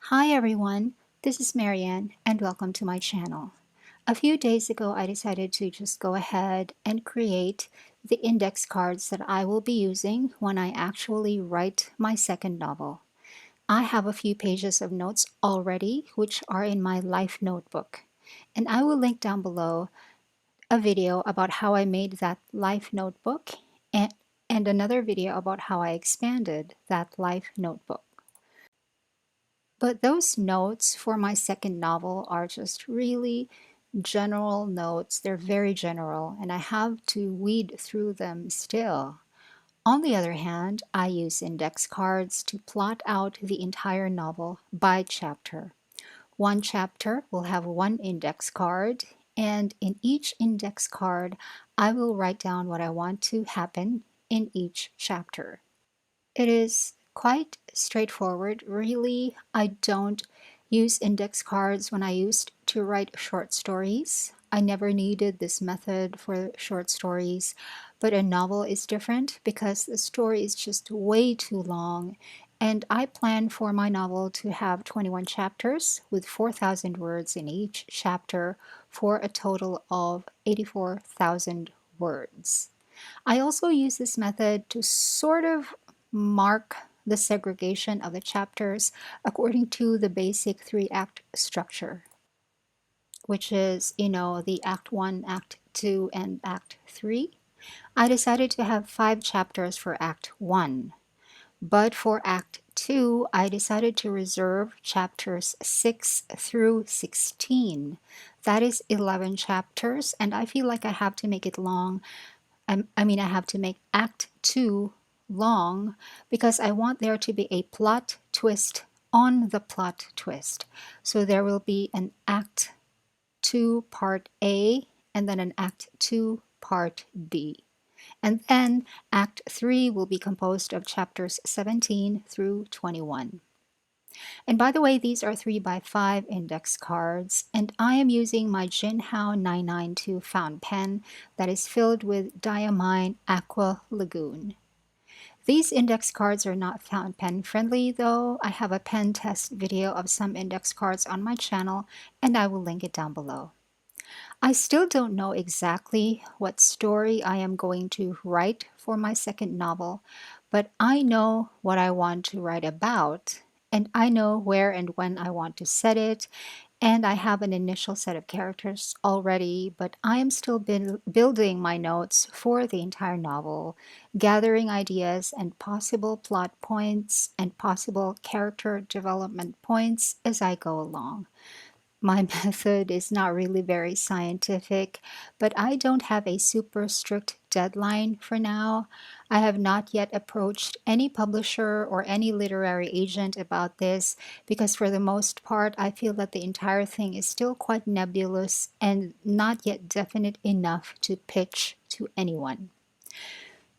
Hi everyone, this is Marianne and welcome to my channel. A few days ago I decided to just go ahead and create the index cards that I will be using when I actually write my second novel. I have a few pages of notes already which are in my life notebook, and I will link down below a video about how I made that life notebook and another video about how I expanded that life notebook. But those notes for my second novel are just really general notes. They're very general, and I have to weed through them still. On the other hand, I use index cards to plot out the entire novel by chapter. One chapter will have one index card, and in each index card, I will write down what I want to happen in each chapter. It is quite straightforward. Really, I don't use index cards when I used to write short stories. I never needed this method for short stories, but a novel is different because the story is just way too long. And I plan for my novel to have 21 chapters with 4,000 words in each chapter for a total of 84,000 words. I also use this method to sort of mark the segregation of the chapters according to the basic three-act structure, which is, the Act 1, Act 2, and Act 3. I decided to have 5 chapters for Act 1, but for Act 2, I decided to reserve chapters 6 through 16. That is 11 chapters, and I feel like I have to make it long. I have to make Act 2 long because I want there to be a plot twist on the plot twist. So there will be an Act 2 Part A and then an Act 2 Part B. And then Act 3 will be composed of chapters 17 through 21. And by the way, these are 3x5 index cards, and I am using my Jinhao 992 fountain pen that is filled with Diamine Aqua Lagoon. These index cards are not fountain pen friendly though. I have a pen test video of some index cards on my channel, and I will link it down below. I still don't know exactly what story I am going to write for my second novel, but I know what I want to write about, and I know where and when I want to set it, and I have an initial set of characters already, but I am still building my notes for the entire novel, gathering ideas and possible plot points and possible character development points as I go along. My method is not really very scientific, but I don't have a super strict deadline for now. I have not yet approached any publisher or any literary agent about this because, for the most part, I feel that the entire thing is still quite nebulous and not yet definite enough to pitch to anyone.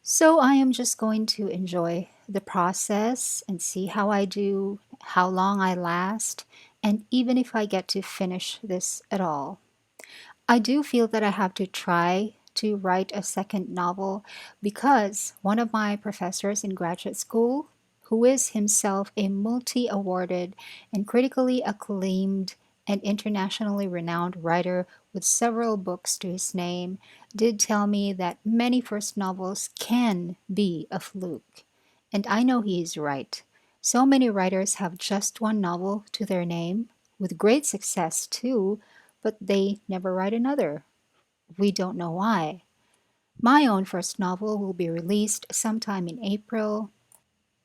So I am just going to enjoy the process and see how I do, how long I last, and even if I get to finish this at all. I do feel that I have to try to write a second novel because one of my professors in graduate school, who is himself a multi-awarded and critically acclaimed and internationally renowned writer with several books to his name, did tell me that many first novels can be a fluke. And I know he is right. So many writers have just one novel to their name, with great success too, but they never write another. We don't know why. My own first novel will be released sometime in April,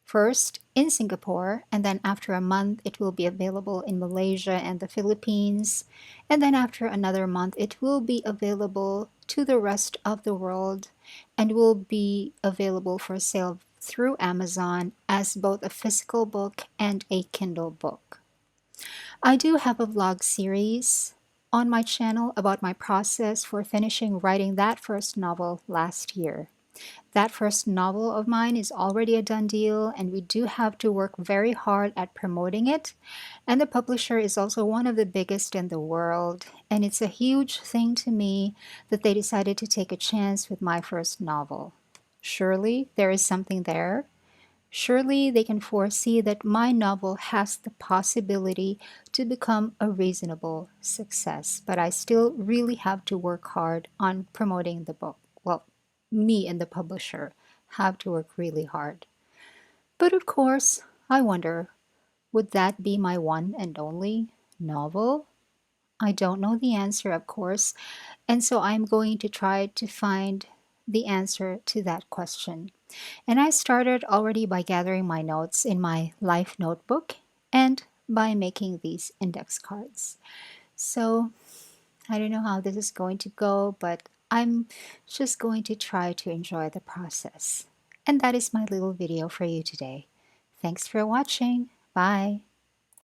first in Singapore, and then after a month it will be available in Malaysia and the Philippines, and then after another month it will be available to the rest of the world and will be available for sale through Amazon as both a physical book and a Kindle book. I do have a vlog series on my channel about my process for finishing writing that first novel last year. That first novel of mine is already a done deal, and we do have to work very hard at promoting it. And the publisher is also one of the biggest in the world, and it's a huge thing to me that they decided to take a chance with my first novel. Surely there is something there. Surely they can foresee that my novel has the possibility to become a reasonable success, but I still really have to work hard on promoting the book. Well, me and the publisher have to work really hard. But of course, I wonder, would that be my one and only novel? I don't know the answer, of course, and so I'm going to try to find the answer to that question. And I started already by gathering my notes in my life notebook and by making these index cards. So I don't know how this is going to go, but I'm just going to try to enjoy the process. And that is my little video for you today. Thanks for watching. Bye.